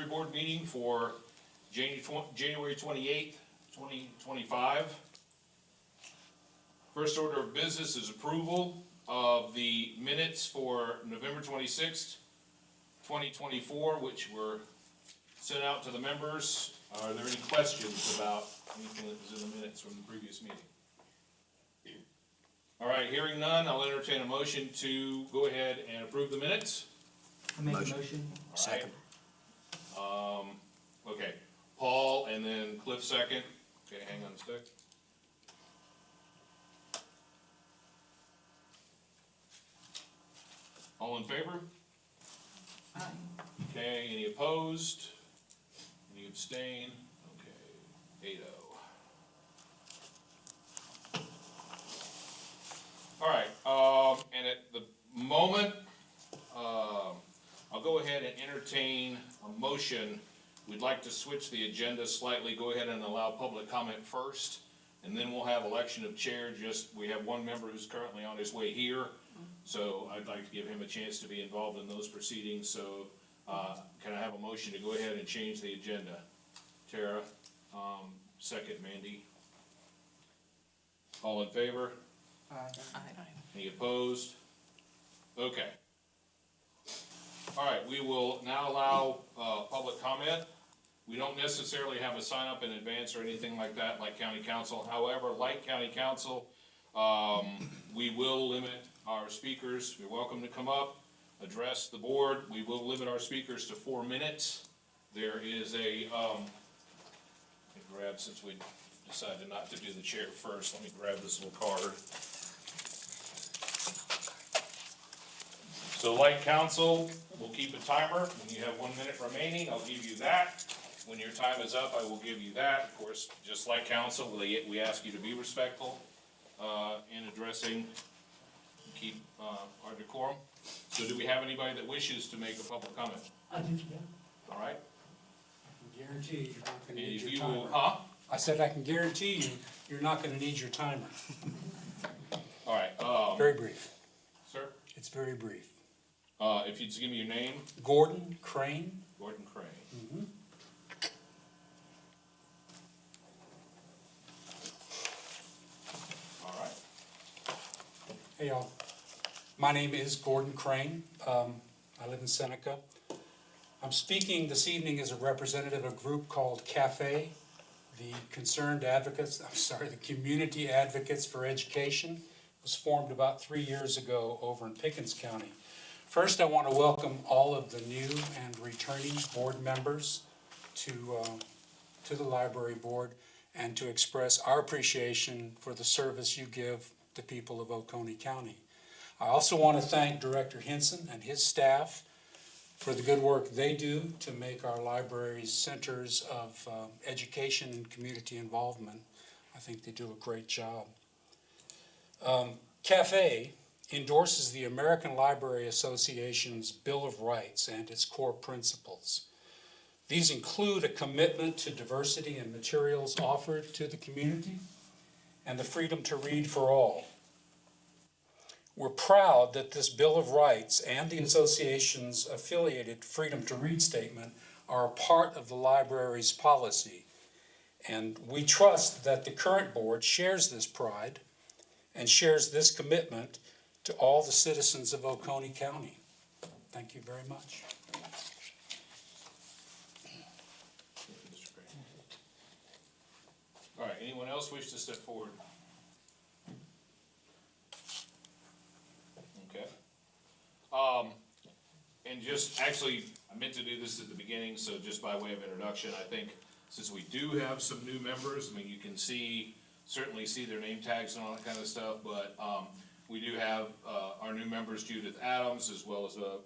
library board meeting for January 28th, 2025. First order of business is approval of the minutes for November 26th, 2024, which were sent out to the members. Are there any questions about anything that was in the minutes from the previous meeting? All right, hearing none, I'll entertain a motion to go ahead and approve the minutes. I make a motion. All right. Okay, Paul and then Cliff second. Okay, hang on a sec. All in favor? Aye. Okay, any opposed? Any abstain? Okay, 8-0. All right, and at the moment, I'll go ahead and entertain a motion. We'd like to switch the agenda slightly, go ahead and allow public comment first, and then we'll have election of chair. We have one member who's currently on his way here, so I'd like to give him a chance to be involved in those proceedings. So, can I have a motion to go ahead and change the agenda? Tara, second Mandy. All in favor? Aye. Any opposed? Okay. All right, we will now allow public comment. We don't necessarily have a sign up in advance or anything like that, like county council. However, like county council, we will limit our speakers. You're welcome to come up, address the board. We will limit our speakers to 4 minutes. There is a, let me grab, since we decided not to do the chair first, let me grab this little card. So like council, we'll keep a timer. When you have 1 minute remaining, I'll give you that. When your time is up, I will give you that. Of course, just like council, we ask you to be respectful in addressing, keep our decorum. So do we have anybody that wishes to make a public comment? I do, yeah. All right? I can guarantee you're not gonna need If your you timer. will, huh? I said I can guarantee you're not gonna need your timer. All right, Very brief. sir, It's very brief. if you'd just give me your name, Gordon Crane. Gordon Crane. All right. Hey y'all. My name is Gordon Crane. I live in Seneca. I'm speaking this evening as a representative of a group called CAFE, the Community Advocates for Education. It was formed about 3 years ago over in Pickens County. First, I want to welcome all of the new and returning board members to the library board and to express our appreciation for the service you give the people of Oconee County. I also want to thank Director Henson and his staff for the good work they do to make our libraries centers of education and community involvement. I think they do a great job. CAFE endorses the American Library Association's Bill of Rights and its core principles. These include a commitment to diversity in materials offered to the community and the freedom to read for all. We're proud that this Bill of Rights and the association's affiliated Freedom to Read statement are a part of the library's policy. And we trust that the current board shares this pride and shares this commitment to all the citizens of Oconee County. Thank you very much. All right, anyone else wish to step forward? Okay. And just, actually, I meant to do this at the beginning, so just by way of introduction, I think since we do have some new members, I mean, you can certainly see their name tags and all that kind of stuff, but, we do have, our new members, Judith Adams, as well as a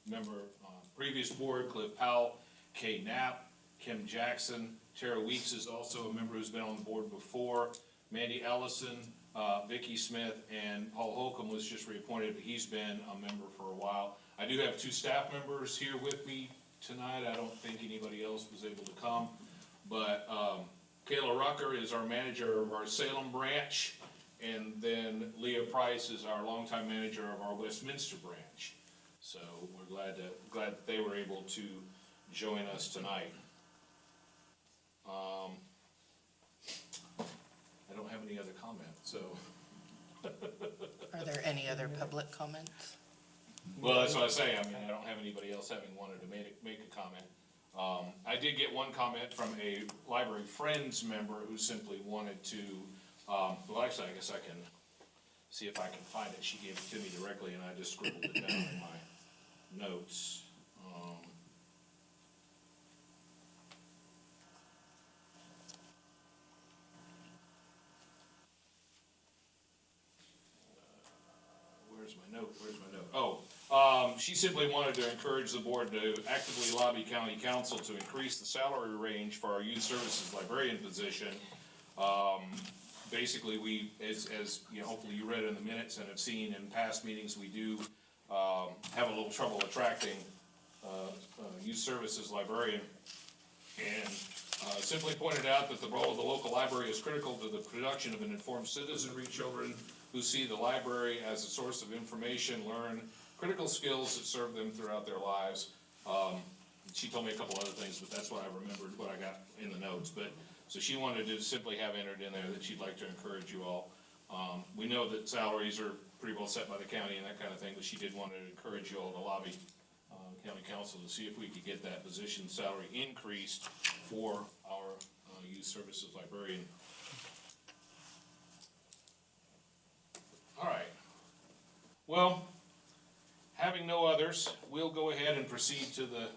member on previous board, Cliff Powell, Kay Knapp, Kim Jackson, Tara Weeks is also a member who's been on the board before, Mandy Ellison, Vicki Smith, and Paul Holcomb was just reappointed, but he's been a member for a while. I do have 2 staff members here with me tonight. I don't think anybody else was able to come, but Kayla Rucker is our manager of our Salem branch, and then Leah Price is our longtime manager of our Westminster branch. So we're glad that they were able to join us tonight. I don't have any other comments, so. Are there any other public comments? Well, that's what I say, I mean, I don't have anybody else having wanted to make a comment. I did get one comment from a library friends member who simply wanted to, well, actually, I guess I can see if I can find it. She gave it to me directly and I just scribbled it down in my notes. Where's my note? She simply wanted to encourage the board to actively lobby county council to increase the salary range for our youth services librarian position. Basically, we, as you know, hopefully you read in the minutes and have seen in past meetings, we do, have a little trouble attracting, youth services librarian. And, simply pointed out that the role of the local library is critical to the production of an informed citizenry, children who see the library as a source of information, learn critical skills that serve them throughout their lives. She told me a couple other things, but that's what I remembered, what I got in the notes, but, so she wanted to simply have entered in there that she'd like to encourage you all. We know that salaries are pretty well set by the county and that kind of thing, but she did want to encourage you all to lobby, county council to see if we could get that position salary increased for our, youth services librarian. All right. Well, having no others, we'll go ahead and proceed to the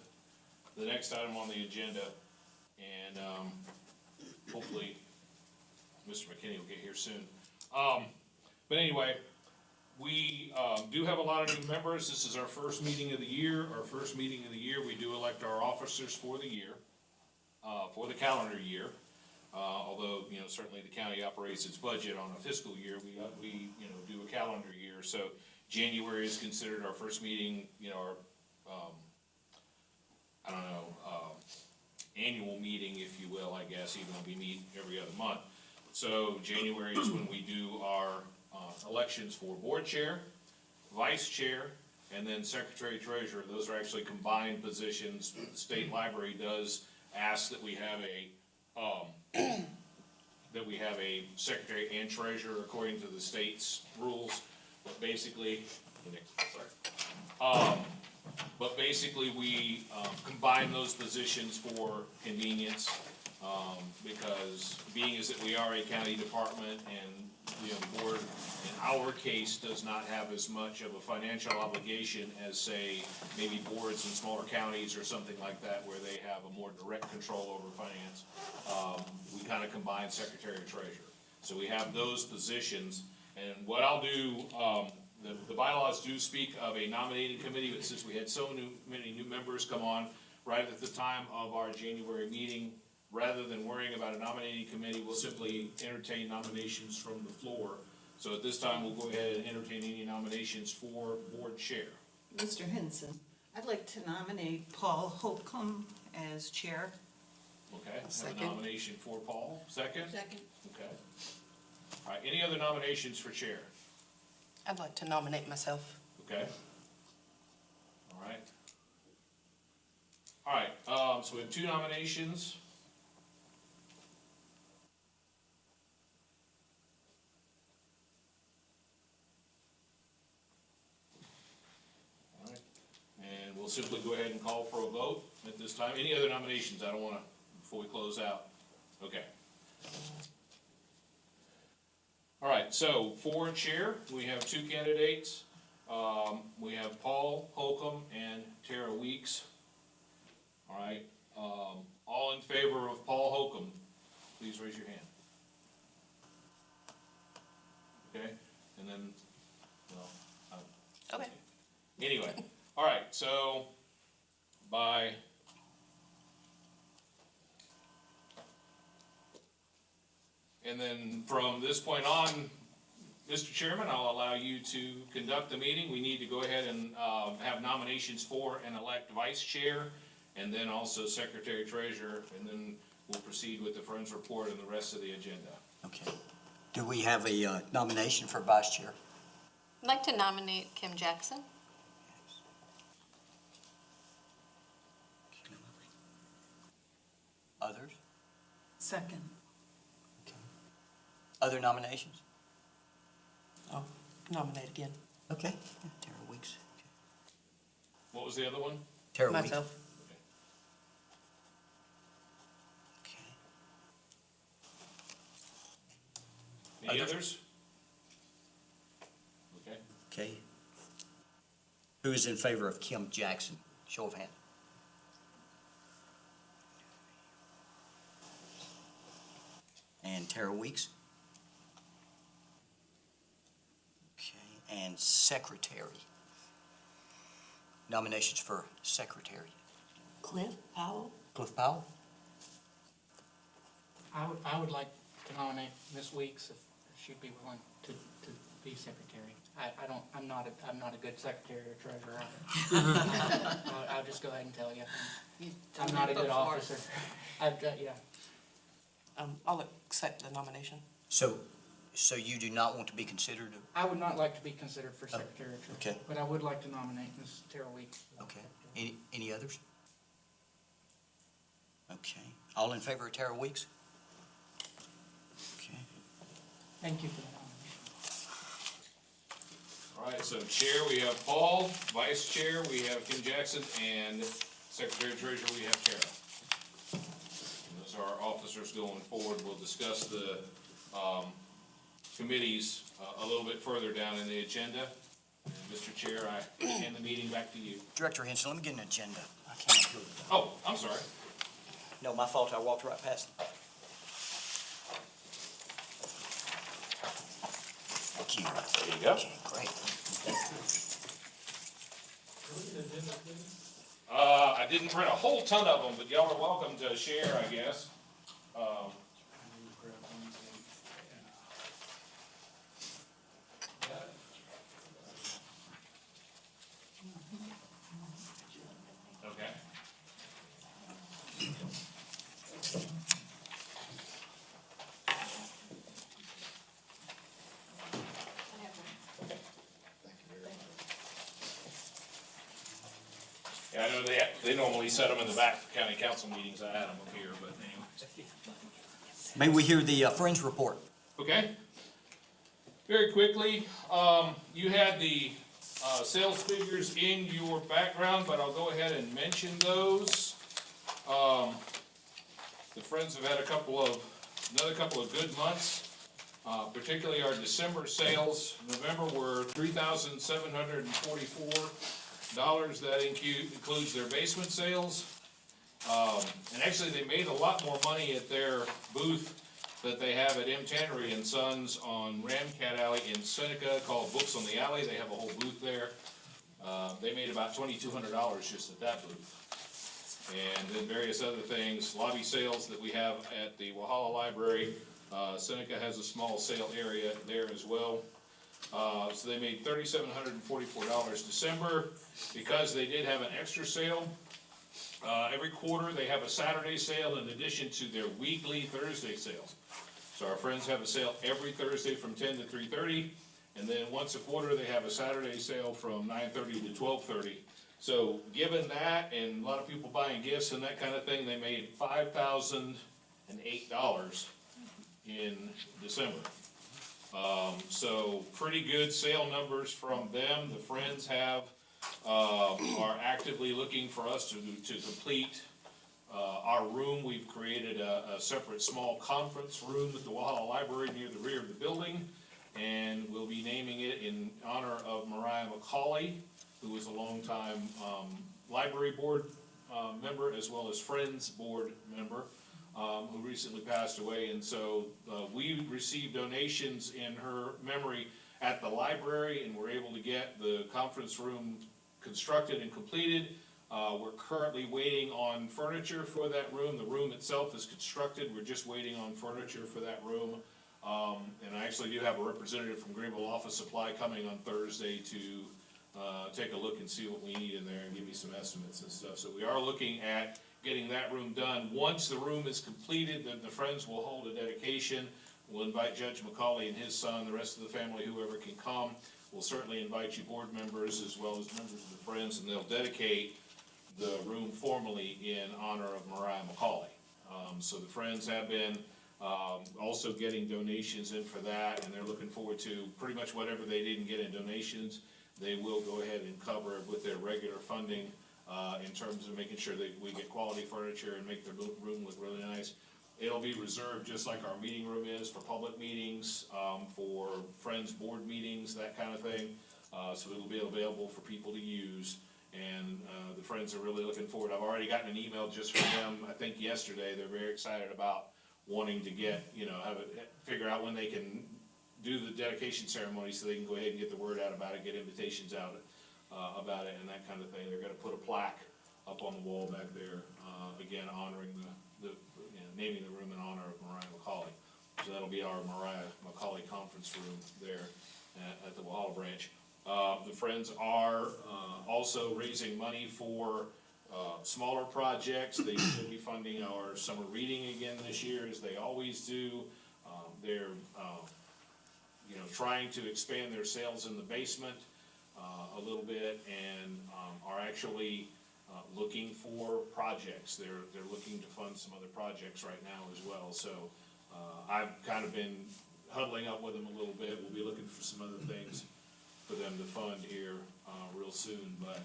next item on the agenda. And, hopefully, Mr. McKinney will get here soon. But anyway, we, do have a lot of new members. This is our first meeting of the year. Our first meeting of the year, we do elect our officers for the year, for the calendar year. Although, you know, certainly the county operates its budget on a fiscal year, we, you know, do a calendar year. So January is considered our first meeting, you know, our, I don't know, annual meeting, if you will, I guess, even though we meet every other month. So January is when we do our, elections for board chair, vice chair, and then secretary treasurer. Those are actually combined positions. The state library does ask that we have a secretary and treasurer according to the state's rules, but basically, we combine those positions for convenience, because being is that we are a county department and, you know, the board in our case does not have as much of a financial obligation as, say, maybe boards in smaller counties or something like that where they have a more direct control over finance. We kind of combine secretary and treasurer. So we have those positions, and what I'll do, the bylaws do speak of a nominating committee, but since we had many new members come on right at the time of our January meeting, rather than worrying about a nominating committee, we'll simply entertain nominations from the floor. So at this time, we'll go ahead and entertain any nominations for board chair. Mr. Henson, I'd like to nominate Paul Holcomb as chair. Okay, have a Second. nomination for Paul. Second? Second. Okay. All right, any other nominations for chair? I'd like to nominate myself. Okay. All right. All right, so we have two nominations. All right, and we'll simply go ahead and call for a vote at this time. Any other nominations? I don't wanna, before we close out. Okay. All right, so for chair, we have two candidates. We have Paul Holcomb and Tara Weeks. All right, all in favor of Paul Holcomb, please raise your hand. Okay, and then, well, Okay. anyway, all right, so by and then from this point on, Mr. Chairman, I'll allow you to conduct the meeting. We need to go ahead and have nominations for and elect vice chair, and then also secretary treasurer, and then we'll proceed with the Friends report and the rest of the agenda. Okay. Do we have a nomination for vice chair? I'd like to nominate Kim Jackson. Others? Second. Other nominations? I'll nominate again. Okay. Tara Weeks. What was the other one? Tara Weeks. Myself. Okay. Any Others? others? Okay. Okay. Who is in favor of Kim Jackson? Show of hands. And Tara Weeks? Okay, and secretary. Nominations for secretary. Cliff Powell? Cliff Powell? I would like to nominate Ms. Weeks if she'd be willing to be secretary. I'm not a good secretary or treasurer. I'll just go ahead and tell you. I'm not a good officer. Yeah. I'll accept the nomination. So you do not want to be considered? I would not like to be considered for secretary or treasurer. okay. But I would like to nominate Ms. Tara Weeks. Okay. Any others? Okay. All in favor of Tara Weeks? Okay. Thank you for the nomination. All right, so chair, we have Paul, vice chair, we have Kim Jackson, and secretary treasurer, we have Tara. And those are our officers going forward. We'll discuss the, committees, a little bit further down in the agenda. And Mr. Chair, I hand the meeting back to you. Director Henson, let me get an agenda. I can't do it. Oh, I'm sorry. No, my fault. I walked right past it. Thank you. There you go. Okay, great. I didn't print a whole ton of them, but y'all are welcome to share, I guess. Okay. Yeah, I know they normally set them in the back for county council meetings. I had them up here, but anyway. May we hear the Friends report? Okay. Very quickly, you had the sales figures in your background, but I'll go ahead and mention those. The Friends have had another couple of good months. Particularly our December sales. November were $3,744. That includes their basement sales. And actually, they made a lot more money at their booth that they have at M. Tannery and Sons on Ramcat Alley in Seneca called Books on the Alley. They have a whole booth there. They made about $2,200 just at that booth. And then various other things, lobby sales that we have at the Walhalla Library. Seneca has a small sale area there as well. So they made $3,744 December. Because they did have an extra sale, every quarter they have a Saturday sale in addition to their weekly Thursday sales. So our Friends have a sale every Thursday from 10 to 3:30, and then once a quarter they have a Saturday sale from 9:30 to 12:30. So given that, and a lot of people buying gifts and that kind of thing, they made $5,008 in December. So pretty good sale numbers from them. The Friends are actively looking for us to complete our room. We've created a separate small conference room at the Walhalla Library near the rear of the building, and we'll be naming it in honor of Mariah McCauley, who was a longtime library board member as well as Friends board member, who recently passed away. And so we received donations in her memory at the library, and we're able to get the conference room constructed and completed. We're currently waiting on furniture for that room. The room itself is constructed. We're just waiting on furniture for that room. And I actually do have a representative from Greenville Office Supply coming on Thursday to take a look and see what we need in there and give me some estimates and stuff. So we are looking at getting that room done. Once the room is completed, then the Friends will hold a dedication. We'll invite Judge McCauley and his son, the rest of the family, whoever can come. We'll certainly invite you board members as well as members of the Friends, and they'll dedicate the room formally in honor of Mariah McCauley. So the Friends have been, also getting donations in for that, and they're looking forward to pretty much whatever they didn't get in donations, they will go ahead and cover it with their regular funding, in terms of making sure that we get quality furniture and make their room look really nice. It'll be reserved just like our meeting room is for public meetings, for Friends board meetings, that kind of thing. So it'll be available for people to use, and, the Friends are really looking forward. I've already gotten an email just from them, I think yesterday. They're very excited about wanting to get, figure out when they can do the dedication ceremony so they can go ahead and get the word out about it, get invitations out, about it and that kind of thing. They're gonna put a plaque up on the wall back there, again, honoring naming the room in honor of Mariah McCauley. So that'll be our Mariah McCauley conference room there at the Walhalla branch. The Friends are, also raising money for, smaller projects. They should be funding our summer reading again this year, as they always do. They're, trying to expand their sales in the basement, a little bit, and, are actually, looking for projects. They're looking to fund some other projects right now as well, so, I've kind of been huddling up with them a little bit. We'll be looking for some other things for them to fund here, real soon, but,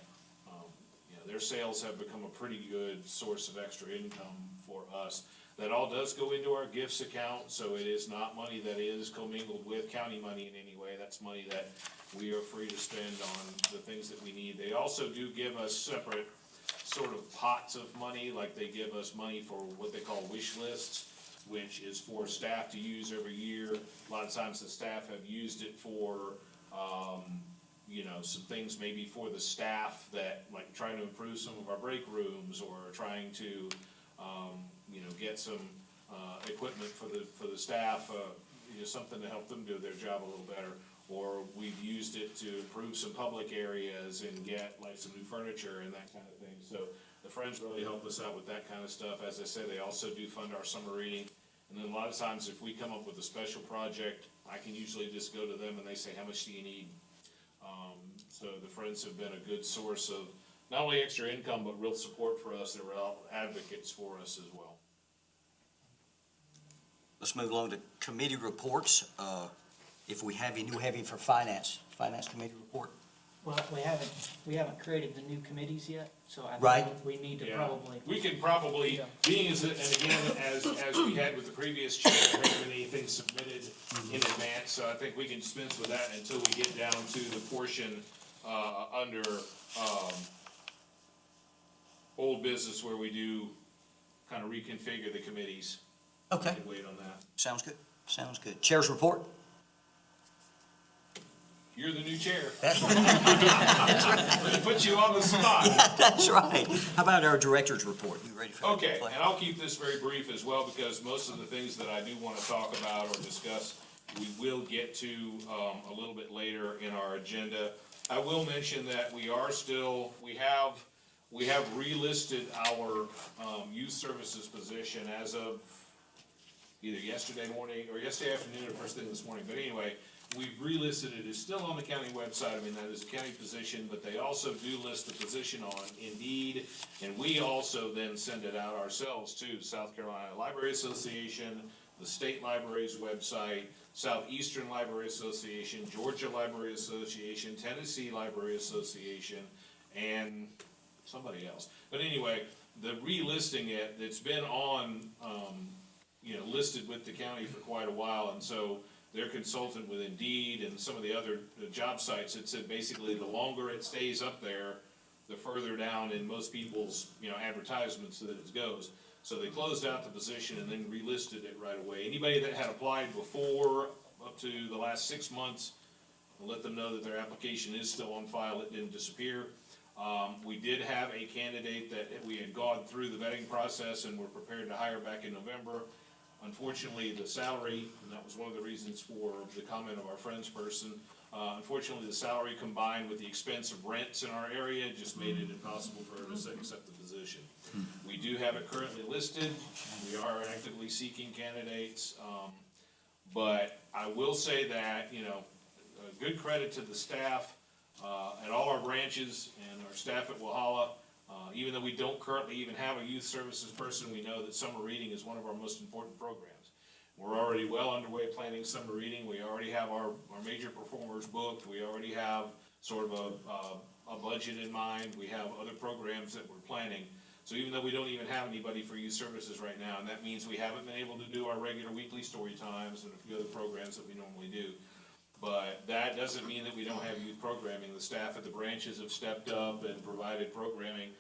their sales have become a pretty good source of extra income for us. That all does go into our gifts account, so it is not money that is commingled with county money in any way. That's money that we are free to spend on the things that we need. They also do give us separate sort of pots of money, like they give us money for what they call wish lists, which is for staff to use every year. A lot of times the staff have used it for, some things maybe for the staff that, like trying to improve some of our break rooms, or trying to, get some, equipment for the staff, something to help them do their job a little better. Or we've used it to improve some public areas and get like some new furniture and that kind of thing. So the Friends really help us out with that kind of stuff. As I said, they also do fund our summer reading. And then a lot of times if we come up with a special project, I can usually just go to them and they say, how much do you need? So the Friends have been a good source of not only extra income, but real support for us. They're real advocates for us as well. Let's move along to committee reports. If we have any, we have any for finance committee report. Well, we haven't created the new committees yet, so I Right. think we need to Yeah. probably. We can probably, Yeah. being as, and again, as we had with the previous chair, there haven't been anything submitted in advance, so I think we can dispense with that until we get down to the portion, under, old business where we do kind of reconfigure the committees. Okay, We can wait on that. sounds good, sounds good. Chair's report? You're the new chair. Put you on the spot. That's right. How about our director's report? You ready for that? Okay, and I'll keep this very brief as well, because most of the things that I do want to talk about or discuss, we will get to, a little bit later in our agenda. I will mention that we have relisted our, youth services position as of either yesterday morning, or yesterday afternoon, or first thing this morning, but anyway, we've relisted it. It's still on the county website. I mean, that is a county position, but they also do list the position on Indeed, and we also then send it out ourselves to South Carolina Library Association, the State Library's website, Southeastern Library Association, Georgia Library Association, Tennessee Library Association, and somebody else. But anyway, the relisting it's been on, listed with the county for quite a while, and so their consultant with Indeed and some of the other job sites, it said basically the longer it stays up there, the further down in most people's, advertisements that it goes. So they closed out the position and then relisted it right away. Anybody that had applied before, up to the last 6 months, we'll let them know that their application is still on file, it didn't disappear. We did have a candidate that we had gone through the vetting process and were prepared to hire back in November. Unfortunately, the salary, and that was one of the reasons for the comment of our Friends person, unfortunately, the salary combined with the expense of rents in our area just made it impossible for her to accept the position. We do have it currently listed. We are actively seeking candidates. But I will say that, good credit to the staff at all our branches and our staff at Walhalla. Even though we don't currently even have a youth services person, we know that summer reading is one of our most important programs. We're already well underway planning summer reading. We already have our major performers booked. We already have sort of a budget in mind. We have other programs that we're planning. So even though we don't even have anybody for youth services right now, and that means we haven't been able to do our regular weekly story times and a few other programs that we normally do. But that doesn't mean that we don't have youth programming. The staff at the branches have stepped up and provided programming.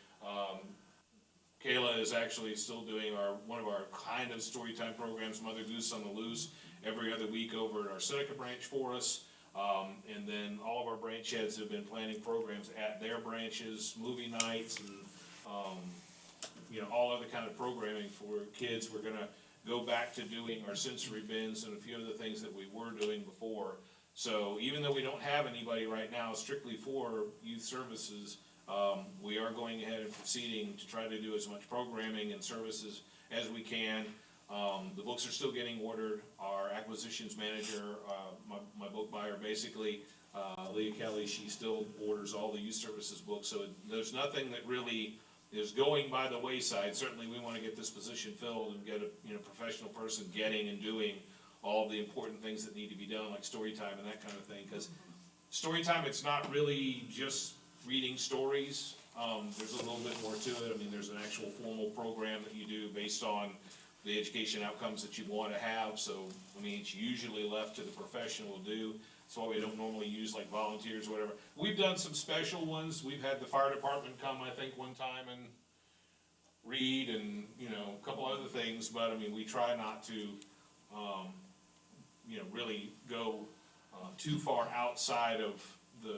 Kayla is actually still doing one of our kind of storytime programs, Mother Goose on the Loose, every other week over at our Seneca branch for us. And then all of our branch heads have been planning programs at their branches, movie nights and, all other kind of programming for kids. We're gonna go back to doing our sensory bins and a few other things that we were doing before. So even though we don't have anybody right now strictly for youth services, we are going ahead and proceeding to try to do as much programming and services as we can. The books are still getting ordered. Our acquisitions manager, my book buyer, basically, Leah Kelly, she still orders all the youth services books. So there's nothing that really is going by the wayside. Certainly, we want to get this position filled and get a professional person getting and doing all the important things that need to be done, like story time and that kind of thing. Because story time, it's not really just reading stories. There's a little bit more to it. I mean, there's an actual formal program that you do based on the education outcomes that you want to have. So, I mean, it's usually left to the professional to do. That's why we don't normally use like volunteers or whatever. We've done some special ones. We've had the fire department come, I think, one time and read and, a couple other things. But, I mean, we try not to, really go too far outside of the,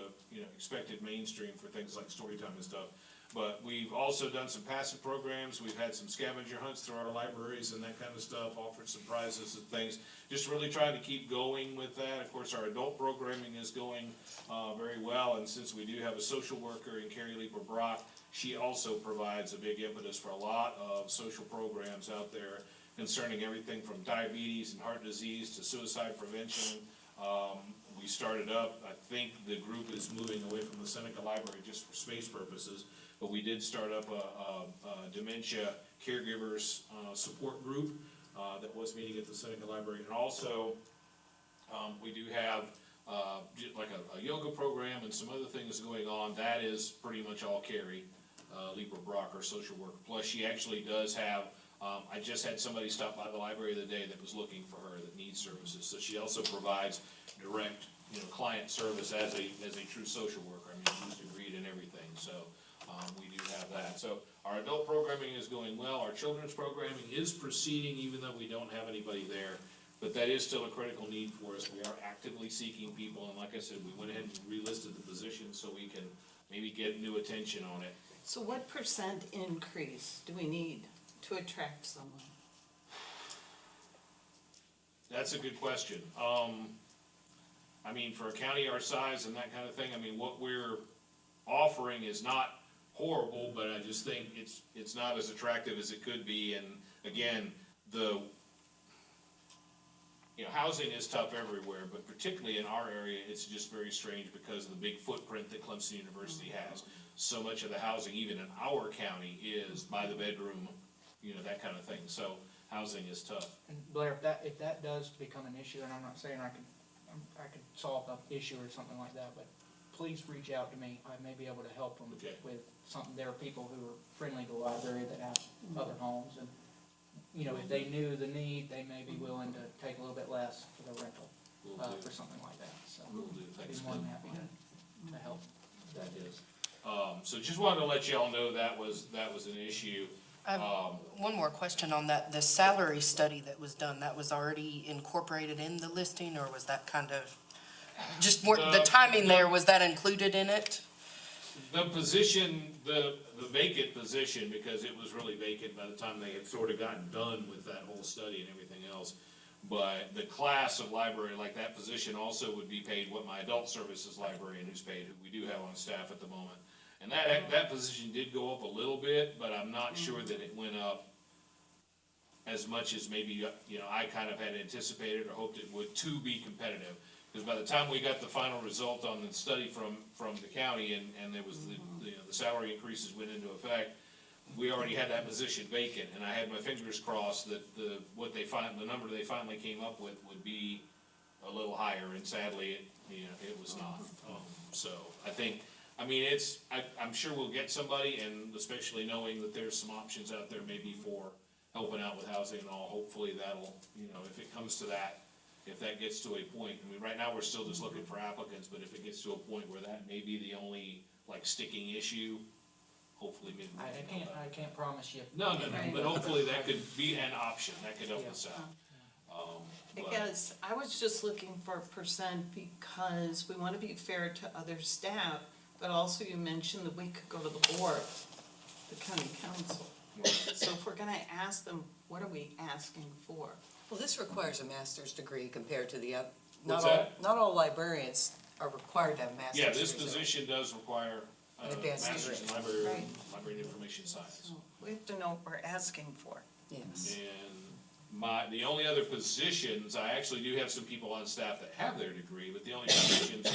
expected mainstream for things like story time and stuff. But we've also done some passive programs. We've had some scavenger hunts through our libraries and that kind of stuff, offered some prizes and things. Just really trying to keep going with that. Of course, our adult programming is going very well. And since we do have a social worker in Carrie Leeper Brock, she also provides a big impetus for a lot of social programs out there concerning everything from diabetes and heart disease to suicide prevention. We started up, I think the group is moving away from the Seneca Library just for space purposes, but we did start up a dementia caregivers support group that was meeting at the Seneca Library. And also, we do have like a yoga program and some other things going on. That is pretty much all Carrie Leeper Brock, our social worker. Plus, she actually does have, I just had somebody stop by the library the other day that was looking for her that needs services. So she also provides direct, client service as a true social worker. I mean, she's degreed in everything. So we do have that. So our adult programming is going well. Our children's programming is proceeding even though we don't have anybody there. But that is still a critical need for us. We are actively seeking people. And like I said, we went ahead and relisted the position so we can maybe get new attention on it. So what % increase do we need to attract someone? That's a good question. I mean, for a county our size and that kind of thing, I mean, what we're offering is not horrible, but I just think it's not as attractive as it could be. And again, housing is tough everywhere, but particularly in our area, it's just very strange because of the big footprint that Clemson University has. So much of the housing, even in our county, is by the bedroom, that kind of thing. So housing is tough. And Blair, if that does become an issue, and I'm not saying I could solve the issue or something like that, but please reach out to me. I may be able to help them Okay. with something. There are people who are friendly to the library that have other homes, and, if they knew the need, they may be willing to take a little bit less for the rental, Will do. for something like that, so. Will do. I'd be Thanks, more than Glenn. happy to help. That is. So just wanted to let y'all know that was an issue. One more question on that. The salary study that was done, that was already incorporated in the listing, or was that kind of, just more, the timing there, was that included in it? The position, the vacant position, because it was really vacant by the time they had sort of gotten done with that whole study and everything else. But the class of library, like that position also would be paid what my adult services librarian who's paid, who we do have on staff at the moment. And that position did go up a little bit, but I'm not sure that it went up as much as maybe, I kind of had anticipated or hoped it would to be competitive. Because by the time we got the final result on the study from the county and there was the salary increases went into effect, we already had that position vacant, and I had my fingers crossed that the number they finally came up with would be a little higher, and sadly, it was not. So I think, I'm sure we'll get somebody, and especially knowing that there's some options out there maybe for helping out with housing and all, hopefully that'll, if it comes to that, if that gets to a point, right now, we're still just looking for applicants, but if it gets to a point where that may be the only, sticking issue, hopefully maybe. I can't promise you. No, but hopefully that could be an option, that could help us out. But- Because I was just looking for a percent because we want to be fair to other staff, but also you mentioned that we could go to the board, the county council. So if we're gonna ask them, what are we asking for? Well, this requires a master's degree compared to the other. What's Not all- that? Not all librarians are required to have master's Yeah, degrees. this position does require An advanced master's in degree. library Right. and information science. So we have to know what we're asking for. Yes. And the only other positions, I actually do have some people on staff that have their degree, but the only positions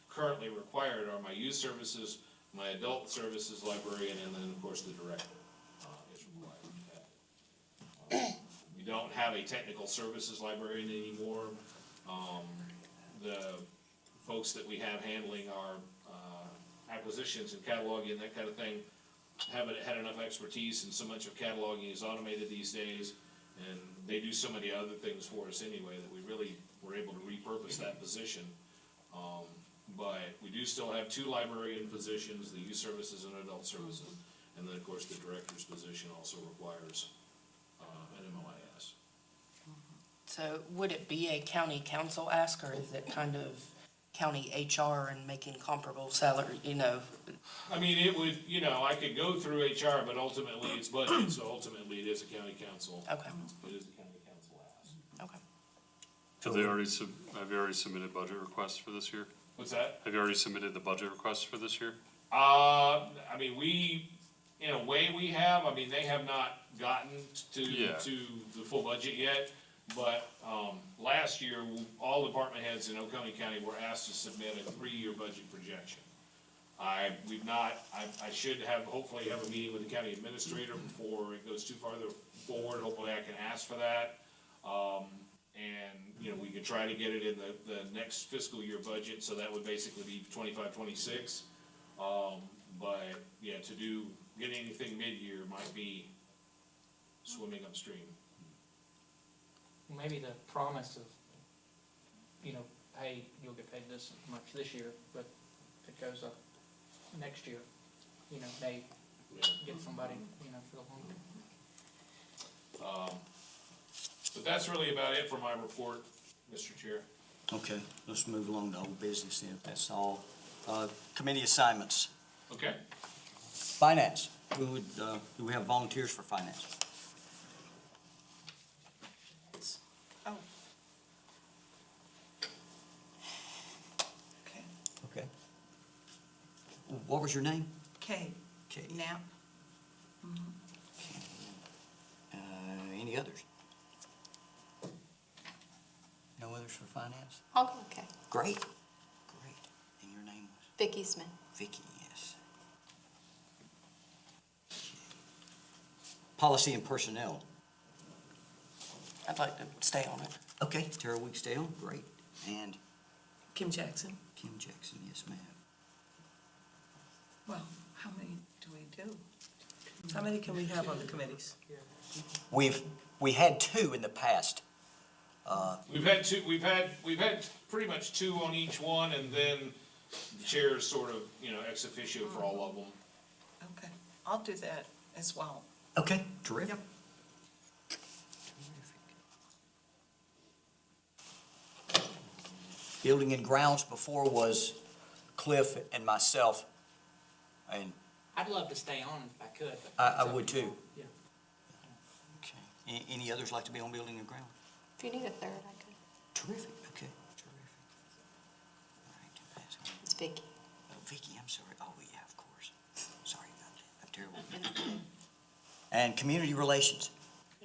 currently required are my youth services, my adult services librarian, and then, of course, the director, is required. We don't have a technical services librarian anymore. The folks that we have handling our, acquisitions and cataloging, that kind of thing, haven't had enough expertise, and so much of cataloging is automated these days, and they do so many other things for us anyway, that we really were able to repurpose that position. But we do still have 2 librarian positions, the youth services and adult services, and then, of course, the director's position also requires, an MLIS. So would it be a county council ask, or is it kind of county HR and making comparable salary, It would, I could go through HR, but ultimately it's budget, so ultimately it is a county council. Okay, It is a county council ask. okay. Have you already submitted budget requests for this year? What's that? Have you already submitted the budget requests for this year? We, in a way we have, they have not gotten to Yeah. the full budget yet. But, last year, all department heads in Oconee County were asked to submit a 3-year budget projection. I should hopefully have a meeting with the county administrator before it goes too farther forward, hopefully I can ask for that. And, we could try to get it in the next fiscal year budget, so that would basically be 25-26. But, yeah, get anything mid-year might be swimming upstream. Maybe the promise of, hey, you'll get paid this much this year, but if it goes up next year, may get somebody, for the long term. But that's really about it for my report, Mr. Chair. Okay, let's move along to old business then, if that's all. Committee assignments. Okay. Finance, do we have volunteers for finance? Oh. Okay, Okay. What was your name? Kay, Kay. Knapp. Any others? No others for finance? Okay. Great, great. And your name was? Vicki Smith. Vicki, yes. Policy and personnel. I'd like to stay on it. Okay, Tara Weeksdale, great. And Kim Jackson. Kim Jackson, yes, ma'am. Well, how many do we do? How many can we have on the committees? We had 2 in the past. We've had pretty much 2 on each one, and then the chair is sort of, ex officio for all of them. Okay, I'll do that as well. Okay, terrific. Building and grounds before was Cliff and myself, and I'd love to stay on if I could. but I it's up would to you. too. Yeah. Okay. Any others like to be on building and ground? If you need a third, I could. Terrific, okay, terrific. All right, pass on. It's Vicki. Oh, Vicki, I'm sorry. Oh, yeah, of course. Sorry about that. I'm terrible. And community relations,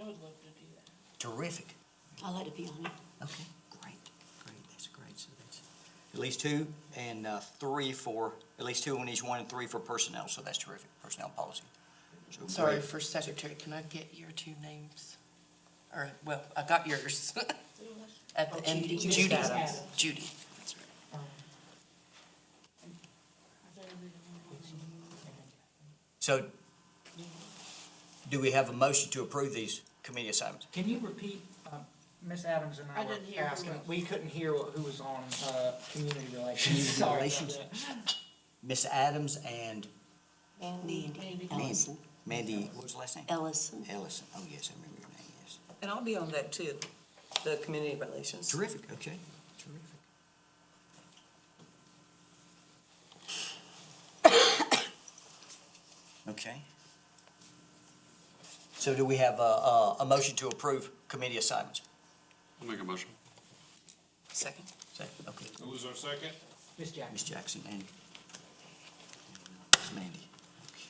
I would love to do that. terrific. I'll let it be on it. Okay, great, great, that's great. So that's at least two, and three for, at least two on each one, and three for personnel, so that's terrific, personnel policy. So Sorry, great. for secretary, can I get your two names? Or, well, I got yours. At the end, Judy. Judy. Adams. Judy, that's right. So, do we have a motion to approve these committee assignments? Can you repeat, Ms. Adams and I I were didn't hear who asking, was. we couldn't hear who was on, community relations. Community Sorry about relations? that. Miss Adams and Mandy Ellison. Mandy, what was the last name? Ellison. Ellison, oh yes, I remember your name, yes. And I'll be on that too, the community relations. Terrific, okay, terrific. Okay. So do we have a motion to approve committee assignments? I'll make a motion. Second. Second, okay. Who was our second? Ms. Jackson. Ms. Jackson and Ms. Mandy. Okay.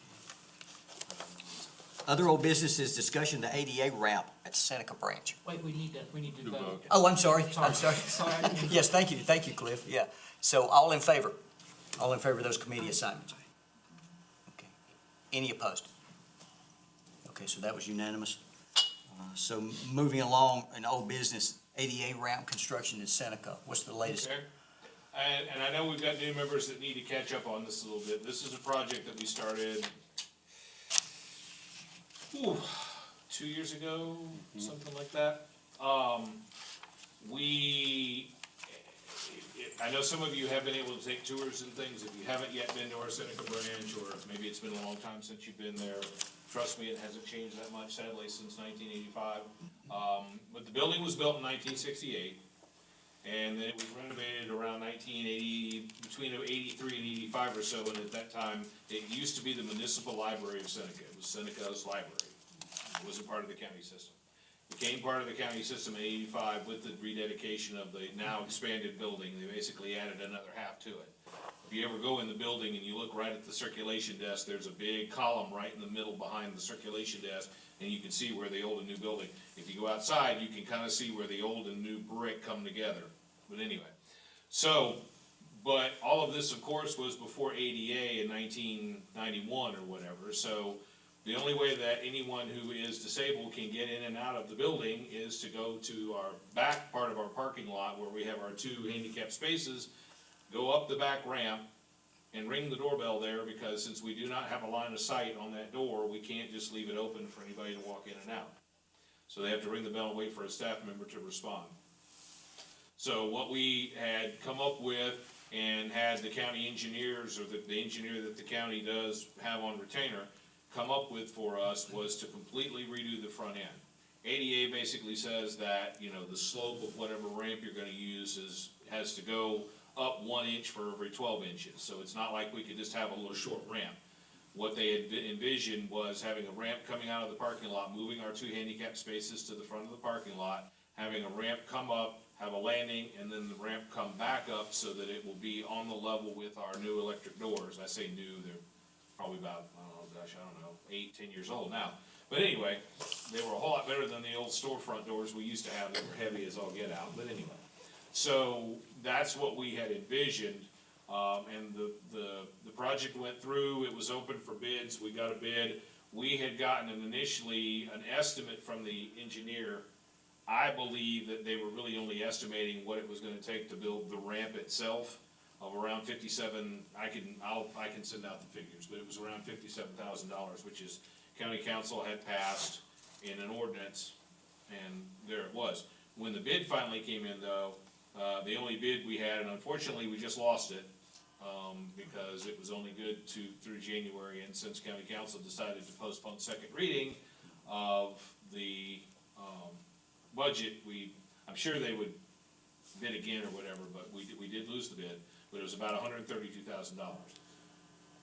Other old business is discussion of the ADA ramp at Seneca Branch. Wait, we need to Do vote. vote. Oh, I'm sorry, I'm sorry. Sorry. Yes, thank you, Cliff, yeah. So all in favor? All in favor of those committee assignments? Okay. Any opposed? Okay, so that was unanimous. So moving along in old business, ADA ramp construction in Seneca, what's the latest? Okay. And I know we've got new members that need to catch up on this a little bit. This is a project that we started, 2 years ago, something like that. I know some of you have been able to take tours and things. If you haven't yet been to our Seneca branch, or maybe it's been a long time since you've been there, trust me, it hasn't changed that much, sadly, since 1985. But the building was built in 1968. And then it was renovated around 1980, between 83 and 85 or so, and at that time, it used to be the municipal library of Seneca. It was Seneca's library. It wasn't part of the county system. Became part of the county system in 85 with the rededication of the now expanded building. They basically added another half to it. If you ever go in the building and you look right at the circulation desk, there's a big column right in the middle behind the circulation desk, and you can see where the old and new building. If you go outside, you can kind of see where the old and new brick come together. But anyway, so, but all of this, of course, was before ADA in 1991 or whatever. So the only way that anyone who is disabled can get in and out of the building is to go to our back part of our parking lot where we have our two handicap spaces, go up the back ramp and ring the doorbell there, because since we do not have a line of sight on that door, we can't just leave it open for anybody to walk in and out. So they have to ring the bell and wait for a staff member to respond. So what we had come up with and had the county engineers, or the engineer that the county does have on retainer, come up with for us was to completely redo the front end. ADA basically says that, you know, the slope of whatever ramp you're gonna use has to go up 1 inch for every 12 inches. So it's not like we could just have a little short ramp. What they had envisioned was having a ramp coming out of the parking lot, moving our two handicap spaces to the front of the parking lot, having a ramp come up, have a landing, and then the ramp come back up so that it will be on the level with our new electric doors. I say new, they're probably about, I don't know, 8, 10 years old now. But anyway, they were a whole lot better than the old storefront doors we used to have that were heavy as all get out, but anyway. So that's what we had envisioned, and the project went through, it was open for bids, we got a bid. We had gotten initially an estimate from the engineer. I believe that they were really only estimating what it was gonna take to build the ramp itself of around 57, I can send out the figures, but it was around $57,000, which is county council had passed in an ordinance, and there it was. When the bid finally came in though, the only bid we had, and unfortunately we just lost it, because it was only good through January, and since county council decided to postpone second reading of the, budget, I'm sure they would bid again or whatever, but we did lose the bid, but it was about $132,000.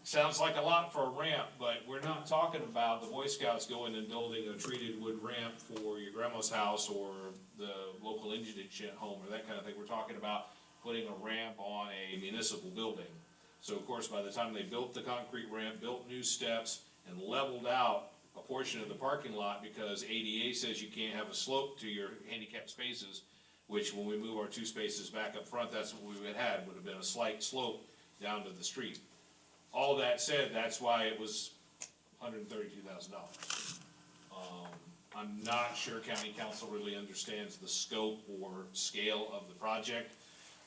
Sounds like a lot for a ramp, but we're not talking about the Boy Scouts going and building a treated wood ramp for your grandma's house or the local indigent home or that kind of thing. We're talking about putting a ramp on a municipal building. So of course, by the time they built the concrete ramp, built new steps, and leveled out a portion of the parking lot, because ADA says you can't have a slope to your handicap spaces, which when we move our two spaces back up front, that's what we would have been a slight slope down to the street. All that said, that's why it was $132,000. I'm not sure county council really understands the scope or scale of the project.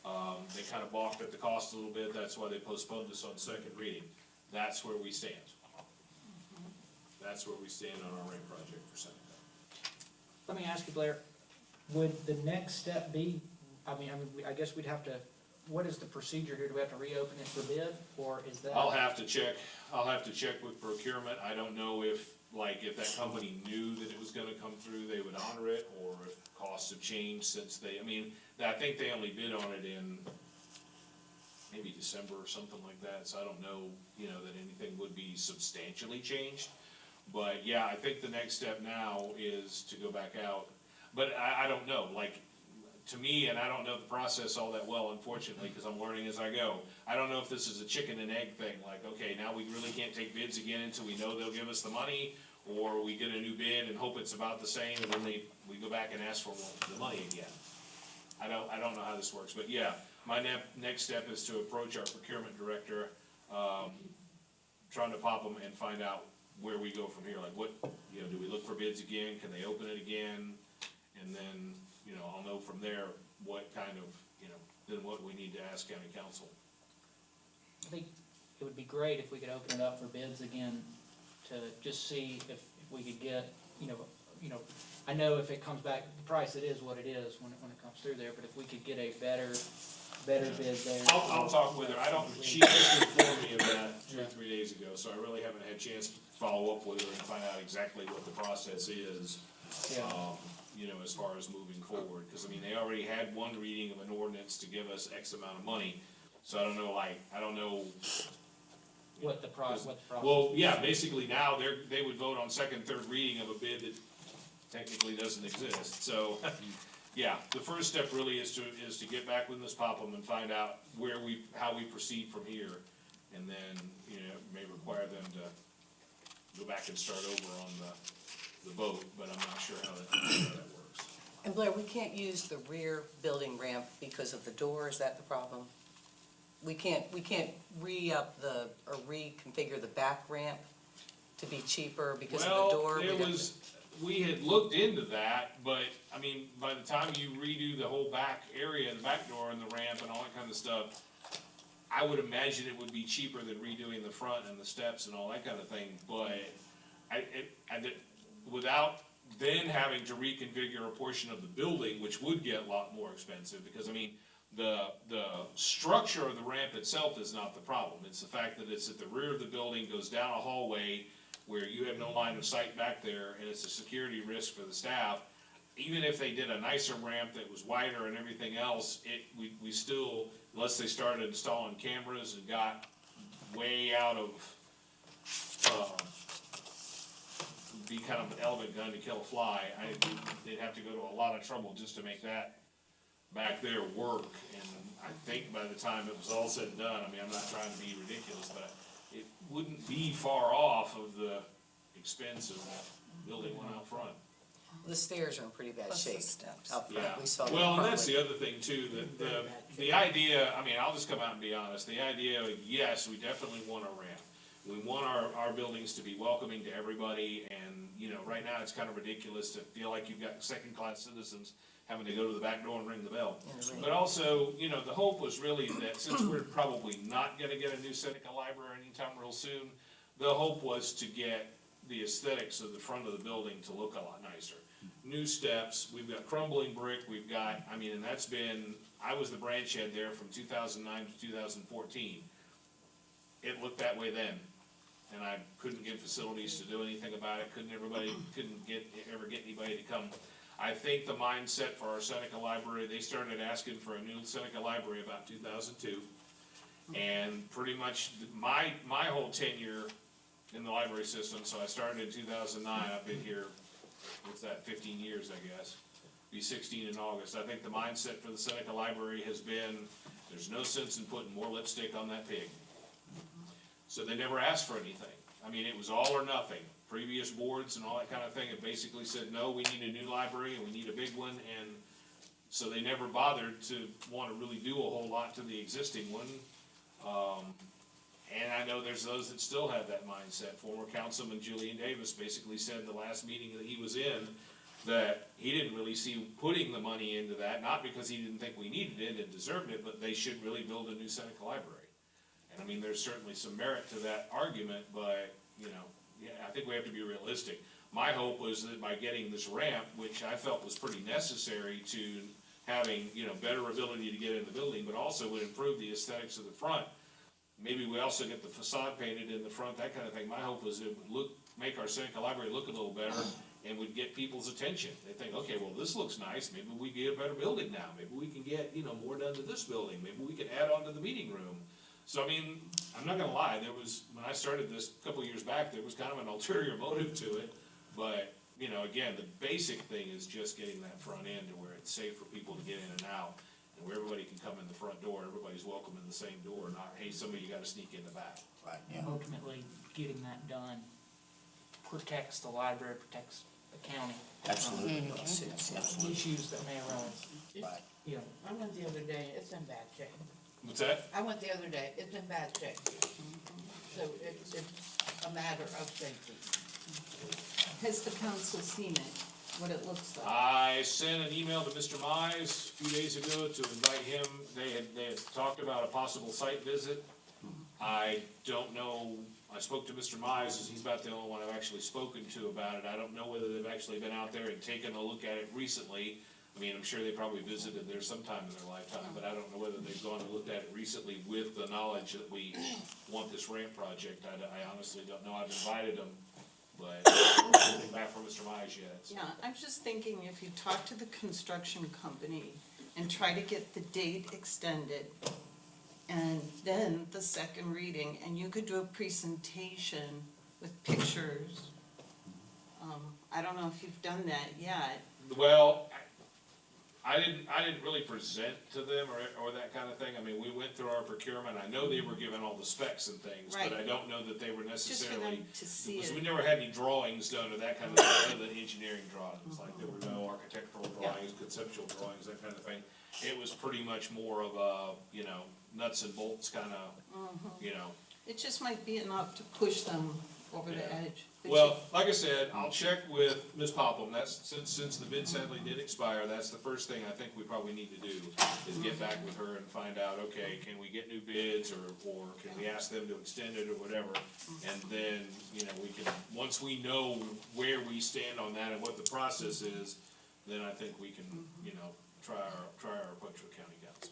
They kind of balked at the cost a little bit, that's why they postponed this on second reading. That's where we stand. That's where we stand on our rate project for Seneca. Let me ask you, Blair, would the next step be, I guess we'd have to, what is the procedure here? Do we have to reopen it for bid, or is that? I'll have to check with procurement. I don't know if that company knew that it was gonna come through, they would honor it, or if costs have changed since I think they only bid on it in maybe December or something like that, so I don't know, that anything would be substantially changed. But yeah, I think the next step now is to go back out, but I don't know, to me, and I don't know the process all that well, unfortunately, because I'm learning as I go. I don't know if this is a chicken and egg thing, okay, now we really can't take bids again until we know they'll give us the money, or we get a new bid and hope it's about the same, and then we go back and ask for the money again. I don't know how this works, but yeah, my next step is to approach our procurement director, trying to pop them and find out where we go from here, do we look for bids again, can they open it again? And then, I'll know from there what kind of, then what we need to ask county council. I think it would be great if we could open it up for bids again, to just see if we could get, I know if it comes back, the price it is what it is when it comes through there, but if we could get a better bid there. I'll talk with her, she just informed me of that 2 or 3 days ago, so I really haven't had a chance to follow up with her and find out exactly what the process is. Yeah. As far as moving forward, because they already had one reading of an ordinance to give us X amount of money, so I don't know. What the process. Well, yeah, basically now they would vote on second, third reading of a bid that technically doesn't exist, so, yeah, the first step really is to get back with Ms. Popham and find out how we proceed from here, and then, may require them to go back and start over on the vote, but I'm not sure how that works. And Blair, we can't use the rear building ramp because of the door, is that the problem? We can't re-up or reconfigure the back ramp to be cheaper because of the door? We had looked into that, but, by the time you redo the whole back area, the back door and the ramp and all that kind of stuff, I would imagine it would be cheaper than redoing the front and the steps and all that kind of thing, but without then having to reconfigure a portion of the building, which would get a lot more expensive, because the structure of the ramp itself is not the problem. It's the fact that it's at the rear of the building, goes down a hallway where you have no line of sight back there, and it's a security risk for the staff. Even if they did a nicer ramp that was wider and everything else, we still, unless they started installing cameras and got way out of, be kind of an elephant gun to kill a fly, they'd have to go to a lot of trouble just to make that back there work. And I think by the time it was all said and done, I'm not trying to be ridiculous, but it wouldn't be far off of the expense of building one out front. The stairs are in pretty bad Plus the shape steps. out front. Yeah, We saw them well, and that's probably. the other thing too, that the idea, I'll just come out and be honest, the idea, yes, we definitely want a ramp. We want our buildings to be welcoming to everybody, and, right now, it's kind of ridiculous to feel like you've got second-class citizens having to go to the back door and ring the bell. But also, the hope was really that since we're probably not gonna get a new Seneca library anytime real soon, the hope was to get the aesthetics of the front of the building to look a lot nicer. New steps, we've got crumbling brick, we've got, and that's been, I was the branch head there from 2009 to 2014. It looked that way then, and I couldn't get facilities to do anything about it, couldn't ever get anybody to come. I think the mindset for our Seneca library, they started asking for a new Seneca library about 2002. And pretty much my whole tenure in the library system, so I started in 2009, I've been here, 15 years, I guess. Be 16 in August. I think the mindset for the Seneca library has been, there's no sense in putting more lipstick on that pig. So they never asked for anything. It was all or nothing. Previous boards and all that kind of thing have basically said, no, we need a new library and we need a big one, and so they never bothered to wanna really do a whole lot to the existing one. And I know there's those that still have that mindset. Former Councilman Julian Davis basically said in the last meeting that he was in, that he didn't really see putting the money into that, not because he didn't think we needed it and deserved it, but they should really build a new Seneca library. And I mean, there's certainly some merit to that argument, but, you know, yeah, I think we have to be realistic. My hope was that by getting this ramp, which I felt was pretty necessary to having, you know, better ability to get in the building, but also would improve the aesthetics of the front. Maybe we also get the facade painted in the front, that kind of thing. My hope was it would make our Seneca library look a little better and would get people's attention. They think, okay, well, this looks nice, maybe we get a better building now, maybe we can get, you know, more done to this building, maybe we can add on to the meeting room. So, I mean, I'm not gonna lie, there was, when I started this a couple years back, there was kind of an ulterior motive to it. But, you know, again, the basic thing is just getting that front end to where it's safe for people to get in and out. And where everybody can come in the front door, everybody's welcome in the same door, not, hey, somebody, you gotta sneak in the back. Right, yeah. Ultimately, getting that done protects the library, protects the county. Absolutely. From issues that may arise. Right. You know, I went the other day, it's in bad shape. What's that? I went the other day, it's in bad shape. So it's a matter of safety. Has the council seen it, what it looks like? I sent an email to Mr. Mize a few days ago to invite him, they had talked about a possible site visit. I don't know, I spoke to Mr. Mize, as he's about the only one I've actually spoken to about it. I don't know whether they've actually been out there and taken a look at it recently. I mean, I'm sure they probably visited there sometime in their lifetime, but I don't know whether they've gone and looked at it recently with the knowledge that we want this ramp project. I honestly don't know, I've invited them, but I haven't heard anything back from Mr. Mize yet. So. Yeah, I'm just thinking if you talk to the construction company and try to get the date extended, and then the second reading, and you could do a presentation with pictures. I don't know if you've done that yet. Well, I didn't really present to them or that kind of thing. I mean, we went through our procurement. I know they were given all the specs and things, but I Right. don't know that they were Just for necessarily. them to see Because we it. never had any drawings done or that kind of thing, other than engineering drawings, like there were no architectural drawings, conceptual drawings, that kind of thing. It was pretty much more of a, you know, nuts and bolts kind of, you know. It just might be enough to push them over the Yeah. edge. But Well, like I said, I'll check with Ms. Popham, that's, since the bid sadly did expire, that's the first thing I think we probably need to do, is get back with her and find out, okay, can we get new bids, or can we ask them to extend it, or whatever? And then, you know, we can, once we know where we stand on that and what the process is, then I think we can, you know, try our approach with county council.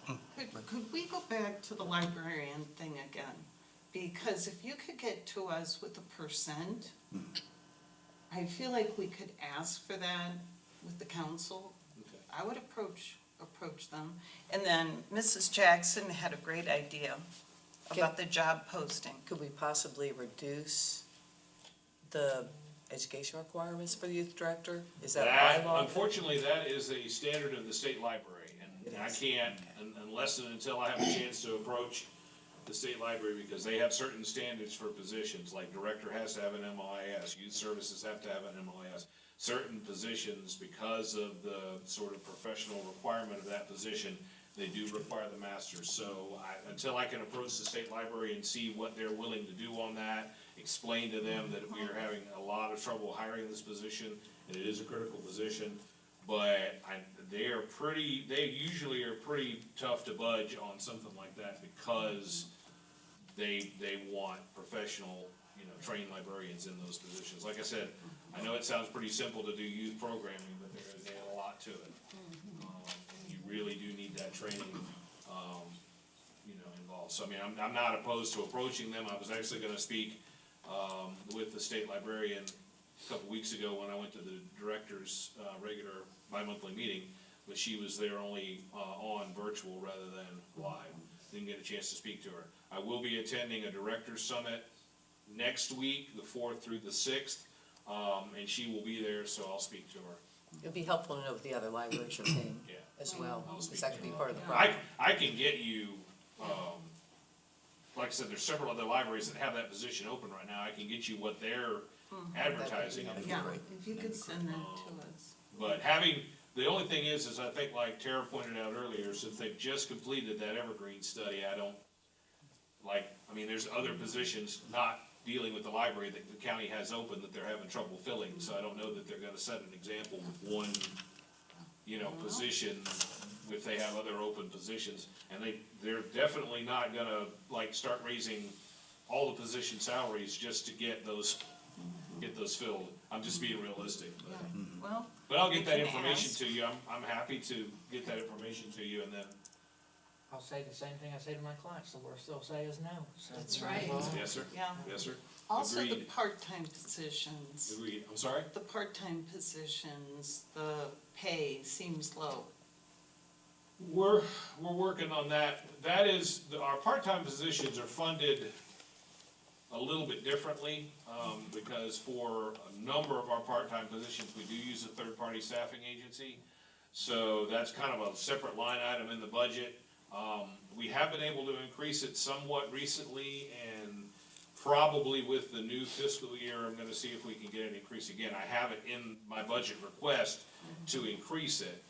Yeah. Could we go back to the librarian thing again? Because if you could get to us with a percent, I feel like we could ask for that with the council. Okay. I would approach them. And then Mrs. Jackson had a great idea about the job posting. Could we possibly reduce the education requirements for the youth director? Is that That, bylaw? unfortunately, that is a standard of the state library, and I can't, unless and until I have a chance to approach the state library, because they have certain standards for positions, like director has to have an MLIS, youth services have to have an MLIS. Certain positions, because of the sort of professional requirement of that position, they do require the master's. So until I can approach the state library and see what they're willing to do on that, explain to them that we are having a lot of trouble hiring this position, and it is a critical position, but they usually are pretty tough to budge on something like that, because they want professional, you know, trained librarians in those positions. Like I said, I know it sounds pretty simple to do youth programming, but there's a lot to it. And you really do need that training, you know, involved. So I mean, I'm not opposed to approaching them. I was actually gonna speak, with the state librarian a couple weeks ago when I went to the director's, regular bi-monthly meeting, but she was there only, on virtual rather than live. Didn't get a chance to speak to her. I will be attending a director's summit next week, the 4th through the 6th, and she will be there, so I'll speak to her. It'd be helpful to know what the other libraries are paying Yeah. as well, I'll because speak that to could be her. part of the problem. I can get you, like I said, there's several other libraries that have that position open right now. I can get you what they're advertising. That'd be Yeah, great. if you could send that to us. But having The only thing is I think like Tara pointed out earlier, since they've just completed that Evergreen study, I mean, there's other positions not dealing with the library that the county has open that they're having trouble filling, so I don't know that they're gonna set an example with one, position if they have other open positions. And they're definitely not gonna, like, start raising all the position salaries just to get those filled. I'm just being realistic, Yeah, well, but I'll get We that can information ask. to you. I'm happy to get that information to you, and then, I'll say the same thing I say to my clients, the worst they'll say is no, so. That's right. well, yes, sir, yeah. yes, sir. Also, the Agreed. part-time positions, Agreed, I'm sorry? the part-time positions, the pay seems low. We're working on that. That is, our part-time positions are funded a little bit differently, because for a number of our part-time positions, we do use a third-party staffing agency. So that's kind of a separate line item in the budget. We have been able to increase it somewhat recently, and probably with the new fiscal year, I'm gonna see if we can get an increase again. I have it in my budget request to increase it.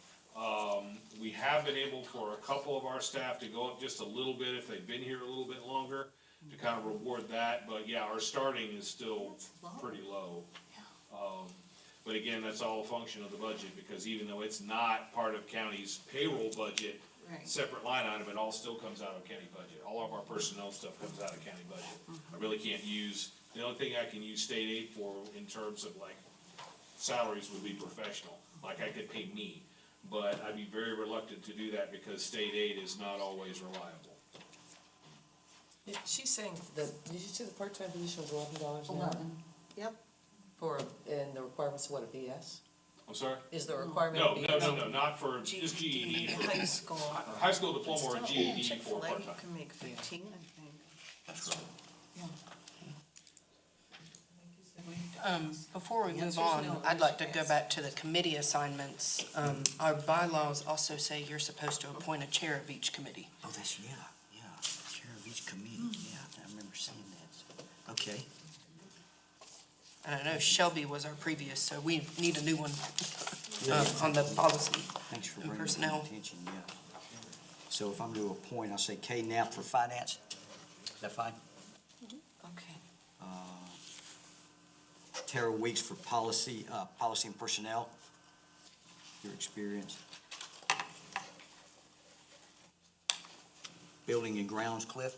We have been able for a couple of our staff to go up just a little bit if they've been here a little bit longer, to kind of reward that, but yeah, our starting is still That's low. pretty low. But again, that's all a function of the budget, because even though it's not part of county's payroll budget, Right. separate line item, it all still comes out of county budget. All of our personnel stuff comes out of county budget. I really can't use, the only thing I can use state aid for in terms of like salaries would be professional, like I could pay me. But I'd be very reluctant to do that because state aid is not always reliable. She's saying that, did you say the part-time position was $11 an hour? 11. Yep, And the requirement's what, a BS? I'm sorry? Is the requirement No, a BS? no, not for, just GED. for- high school. High school diploma or Still, GED for Chick-fil-A, you part-time. can make 15, I think. That's right. Before we The move answer's on, no, I'd like to we go should back to the committee assignments. Our bylaws also say you're supposed to appoint a chair of each committee. Oh, that's, yeah, chair of each committee, I remember seeing that. Okay, And I know Shelby was our previous, so we need a new one on the policy. thanks for And bringing that to personnel. my attention, yeah. So if I'm to appoint, I'll say Kay Knapp for finance, is that fine? Okay. Tara Weeks for policy and personnel, your experience. Building and grounds, Cliff,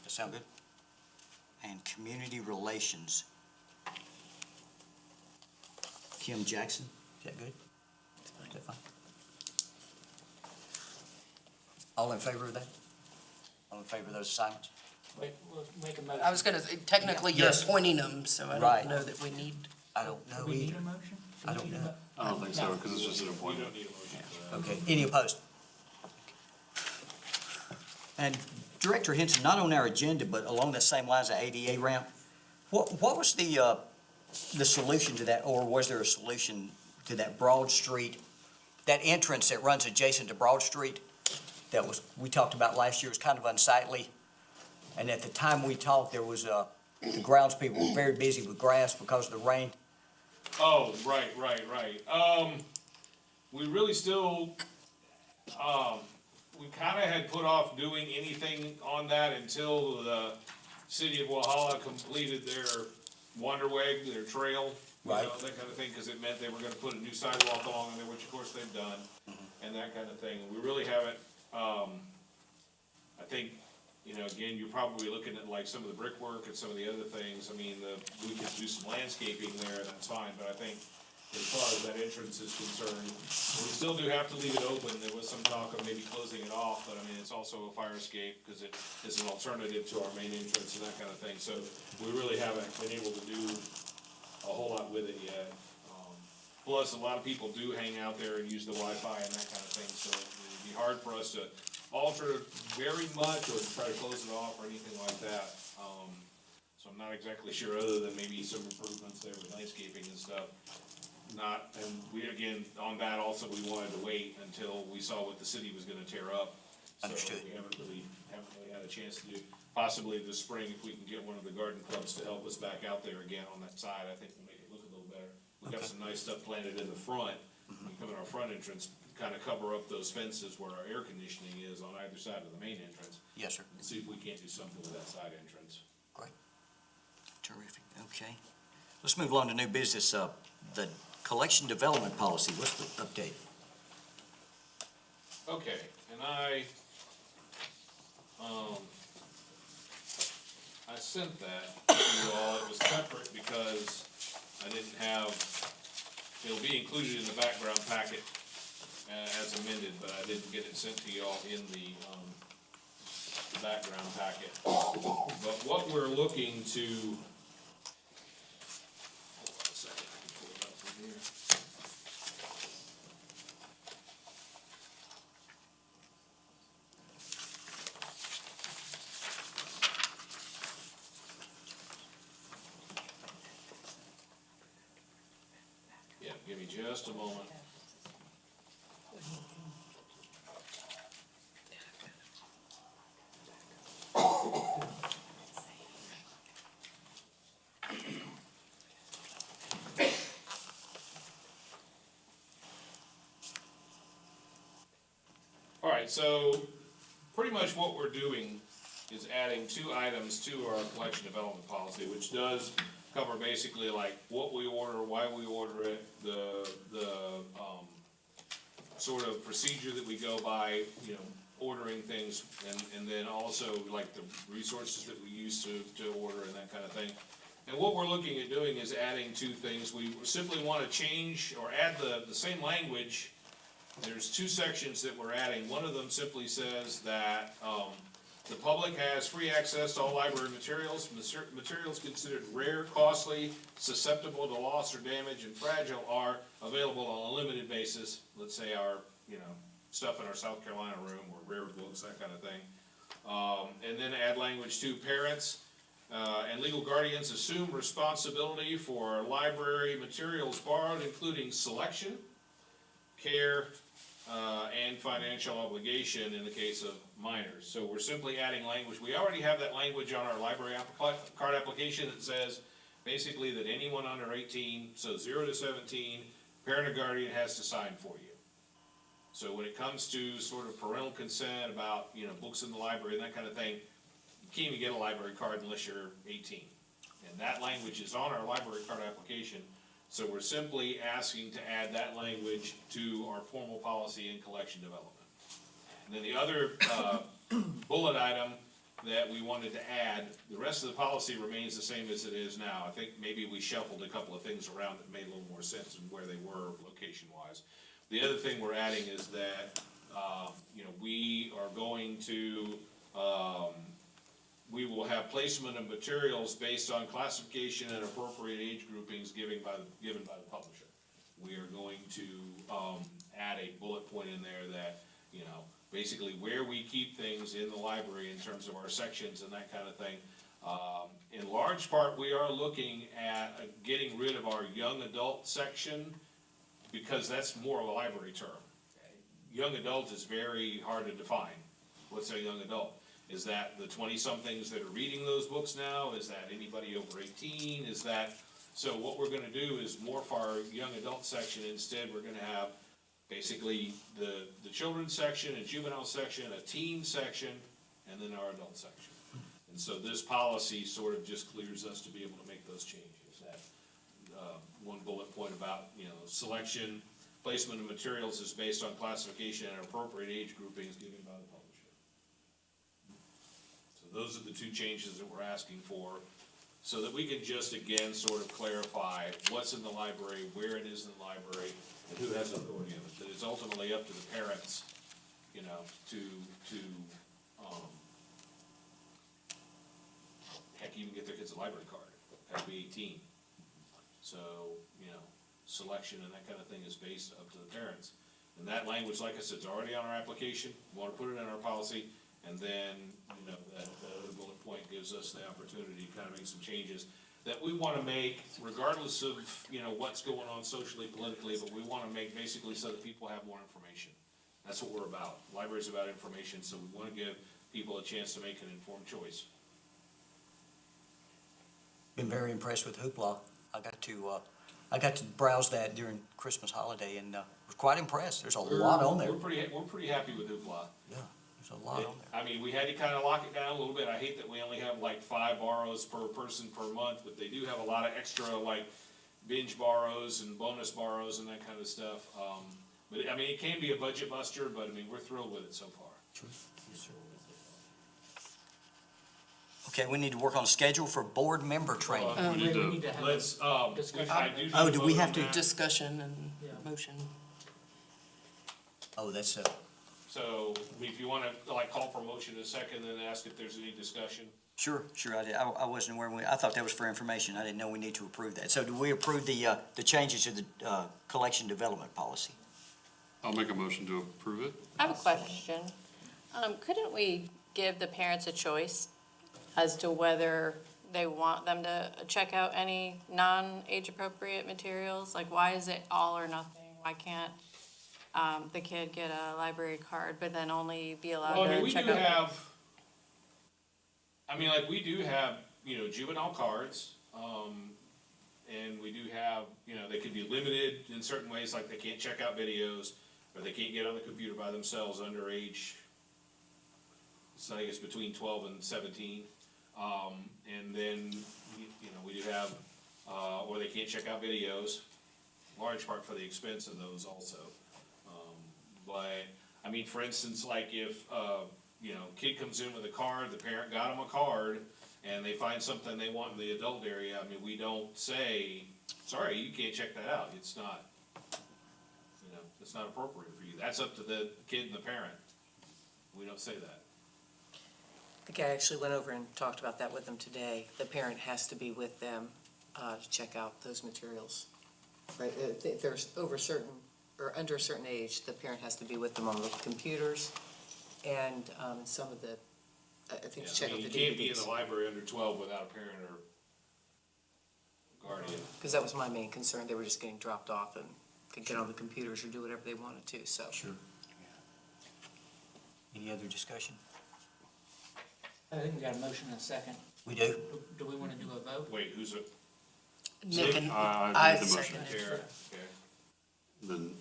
that sound good? And community relations. Kim Jackson, is that good? Is that fine? All in favor of that? All in favor of those assignments? Wait, we'll make a motion. I was gonna say, technically, you're Yes. appointing them, so I Right. don't know that we need. I don't know We need either. a motion? I don't know. I don't think so, because it's just an We appointment. don't need a motion for that. Okay, any opposed? And Director Henson, not on our agenda, but along the same lines of ADA ramp, what was the solution to that, or was there a solution to that Broad Street, that entrance that runs adjacent to Broad Street? That was, we talked about last year, was kind of unsightly. And at the time we talked, there was, the grounds people were very busy with grass because of the rain. Oh, right. We really still, we kinda had put off doing anything on that until the city of Walhalla completed their Wanderweg, their trail. Right. That kinda thing, cause it meant they were gonna put a new sidewalk along there, which of course they've done, and that kinda thing. We really haven't, I think, again, you're probably looking at like some of the brickwork and some of the other things. I mean, we could do some landscaping there, that's fine, but I think as far as that entrance is concerned, we still do have to leave it open. There was some talk of maybe closing it off, but I mean, it's also a fire escape, cause it is an alternative to our main entrance and that kind of thing. So we really haven't been able to do a whole lot with it yet. Plus, a lot of people do hang out there and use the Wi-Fi and that kind of thing, so it'd be hard for us to alter it very much or try to close it off or anything like that. So I'm not exactly sure, other than maybe some improvements there with landscaping and stuff. And we, again, on that also, we wanted to wait until we saw what the city was gonna tear up. Understood. So we haven't really had a chance to do, possibly this spring, if we can get one of the garden clubs to help us back out there again on that side, I think we'll make it look a little better. We've got Okay. some nice stuff planted in the front, we come in our front entrance, kind of cover up those fences where our air conditioning is on either side of the main entrance, Yes, sir. and see if we can't do something with that side entrance. Great. Terrific, okay. Let's move on to new business, the collection development policy, what's the update? Okay, and I sent that to you all. It was separate because I didn't have, it'll be included in the background packet as amended, but I didn't get it sent to you all in the background packet. But what we're looking to, hold on a second, I can pull it up from here. Yeah, give me just a moment. All right, so pretty much what we're doing is adding 2 items to our collection development policy, which does cover basically like what we order, why we order it, the sort of procedure that we go by, you know, ordering things, and then also like the resources that we use to order and that kind of thing. And what we're looking at doing is adding 2 things. We simply want to change or add the same language. There's 2 sections that we're adding. One of them simply says that, the public has free access to all library materials. Materials considered rare, costly, susceptible to loss or damage, and fragile are available on a limited basis. Let's say our, you know, stuff in our South Carolina room, or rare books, that kind of thing. And then add language to parents and legal guardians assume responsibility for library materials borrowed, including selection, care, and financial obligation in the case of minors. So we're simply adding language. We already have that language on our library card application that says basically that anyone under 18, so 0 to 17, parent or guardian has to sign for you. So when it comes to sort of parental consent about, you know, books in the library and that kind of thing, you can't even get a library card unless you're 18. And that language is on our library card application. So we're simply asking to add that language to our formal policy in collection development. And then the other bullet item that we wanted to add, the rest of the policy remains the same as it is now. I think maybe we shuffled a couple of things around that made a little more sense in where they were location-wise. The other thing we're adding is that, you know, we are going to, we will have placement of materials based on classification and appropriate age groupings given by the publisher. We are going to, add a bullet point in there that, you know, basically where we keep things in the library in terms of our sections and that kind of thing. In large part, we are looking at getting rid of our young adult section because that's more of a library term. Young adult is very hard to define. What's a young adult? Is that the 20-somethings that are reading those books now? Is that anybody over 18? Is that, so what we're gonna do is morph our young adult section. Instead, we're gonna have basically the children's section, a juvenile section, a teen section, and then our adult section. And so this policy sort of just clears us to be able to make those changes. That, one bullet point about, you know, selection, placement of materials is based on classification and appropriate age groupings given by the publisher. So those are the 2 changes that we're asking for, so that we can just again sort of clarify what's in the library, where it is in the library, and who has authority of it. That it's ultimately up to the parents, you know, to heck, even get their kids a library card, have to be 18. So, you know, selection and that kind of thing is based up to the parents. And that language, like I said, is already on our application. We want to put it in our policy, and then, you know, that other bullet point gives us the opportunity to kind of make some changes that we want to make regardless of, you know, what's going on socially, politically, but we want to make basically so that people have more information. That's what we're about. Library's about information, so we want to give people a chance to make an informed choice. Been very impressed with Hoopla. I got to I got to browse that during Christmas holiday and was quite impressed. There's a lot on there. We're pretty happy with Hoopla. Yeah, there's a lot on there. I mean, we had to kind of lock it down a little bit. I hate that we only have like 5 borrows per person per month, but they do have a lot of extra like binge borrows and bonus borrows and that kind of stuff. But I mean, it can be a budget buster, but I mean, we're thrilled with it so far. Okay, we need to work on a schedule for board member training. We need to- We need to have a Let's, discussion. I do. Oh, do we vote have on to- that. Discussion and Yeah. motion. Oh, that's, So if you wanna like call for motion in a second, then ask if there's any discussion. sure, I did. I wasn't aware, I thought that was for information. I didn't know we need to approve that. So do we approve the changes to the collection development policy? I'll make a motion to approve it. I have a question. Couldn't we give the parents a choice as to whether they want them to check out any non-age appropriate materials? Like, why is it all or nothing? Why can't, the kid get a library card, but then only be Well, I allowed mean, to we check do out? have, I mean, like, we do have, you know, juvenile cards, and we do have, you know, they could be limited in certain ways, like they can't check out videos, or they can't get on the computer by themselves under age, so I think it's between 12 and 17. And then, you know, we do have, or they can't check out videos, large part for the expense of those also. But, I mean, for instance, like if, you know, kid comes in with a card, the parent got them a card, and they find something they want in the adult area, I mean, we don't say, sorry, you can't check that out, it's not, you know, it's not appropriate for you, that's up to the kid and the parent. We don't say that. I think I actually went over and talked about that with them today. The parent has to be with them to check out those materials. Right, if they're over certain, or under a certain age, the parent has to be with them on the computers and some of the, I think, Yeah, to check I out mean, the you can't be in DVDs. the library under 12 without a parent or guardian. Because that was my main concern. They were just getting dropped off and could get on the computers or do whatever they wanted to, so. Sure. Any other discussion? I think we got a motion and a second. We do? Do we wanna do a vote? Wait, who's it? Nick and I I made the motion. seconded. Tara, okay. Then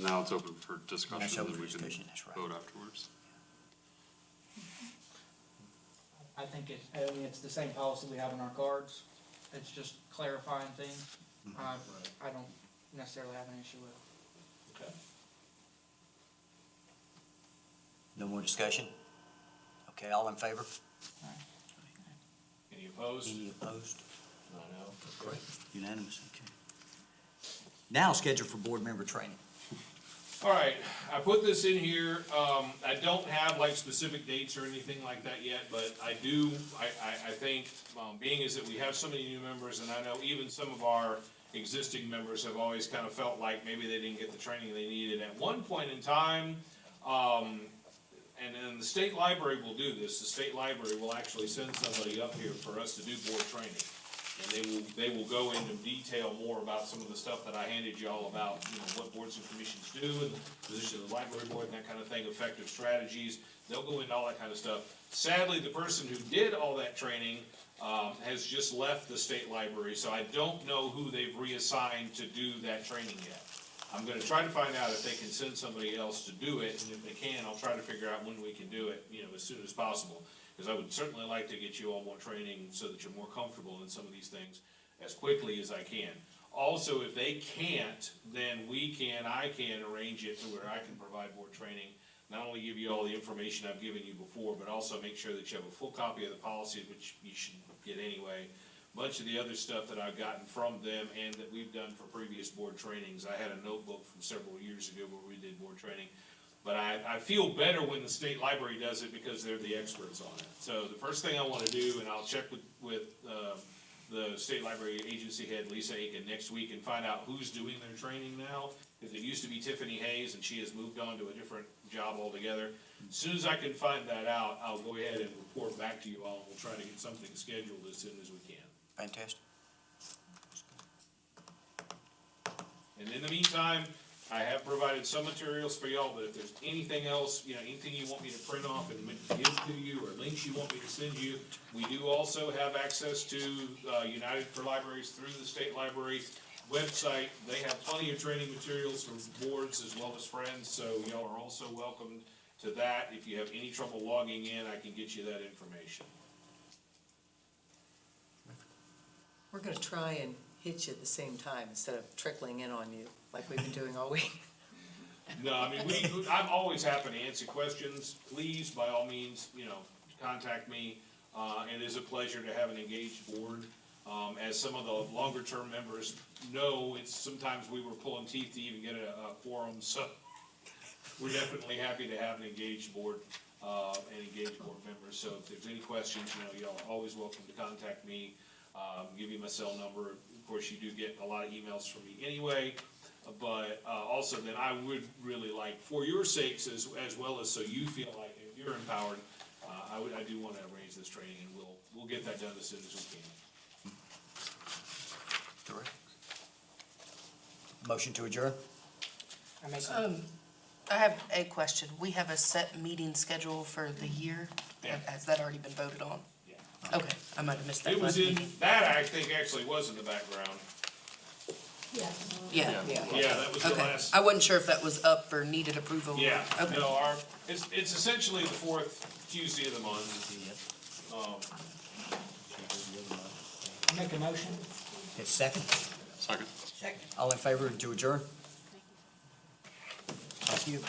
now it's open for That's discussion, open then for we can discussion, that's right. vote afterwards. I think I mean, it's the same policy we have in our cards. It's just clarifying things. I don't necessarily have an issue with it. Okay. No more discussion? Okay, all in favor? Any opposed? Any opposed? No, no. Great, unanimous, okay. Now schedule for board member training. All right, I put this in here, I don't have like specific dates or anything like that yet, but I do, I think, being is that we have so many new members, and I know even some of our existing members have always kind of felt like maybe they didn't get the training they needed at one point in time. And then the state library will do this, the state library will actually send somebody up here for us to do board training. And they will go into detail more about some of the stuff that I handed you all about, you know, what boards and commissions do, and the position of the library board and that kind of thing, effective strategies. They'll go into all that kind of stuff. Sadly, the person who did all that training, has just left the state library, so I don't know who they've reassigned to do that training yet. I'm gonna try to find out if they can send somebody else to do it, and if they can, I'll try to figure out when we can do it, you know, as soon as possible. Because I would certainly like to get you all more training so that you're more comfortable in some of these things as quickly as I can. Also, if they can't, then I can arrange it to where I can provide board training. Not only give you all the information I've given you before, but also make sure that you have a full copy of the policy, which you should get anyway. Bunch of the other stuff that I've gotten from them and that we've done for previous board trainings. I had a notebook from several years ago where we did board training. But I feel better when the state library does it because they're the experts on it. So the first thing I wanna do, and I'll check with the state library agency head, Lisa Aiken, next week and find out who's doing their training now. If it used to be Tiffany Hayes and she has moved on to a different job altogether. As soon as I can find that out, I'll go ahead and report back to you all. We'll try to get something scheduled as soon as we can. Fantastic. And in the meantime, I have provided some materials for y'all, but if there's anything else, you know, anything you want me to print off and give to you, or links you want me to send you, we do also have access to, United for Libraries through the state library. website. They have plenty of training materials for boards as well as friends, so y'all are also welcome to that. If you have any trouble logging in, I can get you that information. We're gonna try and hit you at the same time instead of trickling in on you like we've been doing all week. No, I mean, I'm always happy to answer questions. Please, by all means, contact me. It is a pleasure to have an engaged board. As some of the longer-term members know, sometimes we were pulling teeth to even get a quorum, so we're definitely happy to have an engaged board, and engaged board members. So if there's any questions, y'all are always welcome to contact me. Give you my cell number. Of course, you do get a lot of emails from me anyway. But also then I would really like, for your sakes as well as so you feel like you're empowered, I do want to arrange this training, and we'll get that done as soon as we can. Correct. Motion to adjourn? I make, I have a question. We have a set meeting schedule for the year. Yeah. Has that already been voted on? Yeah. Okay, I might have missed that It was last in, meeting. that I think actually was in the background. Yes. Yeah, Yeah. Yeah, that was the okay. last, I wasn't sure if that was up or needed approval. yeah. Okay. No, it's essentially the fourth Tuesday of the month. I make a motion. Okay, second? Second. Second. All in favor to adjourn? Thank you.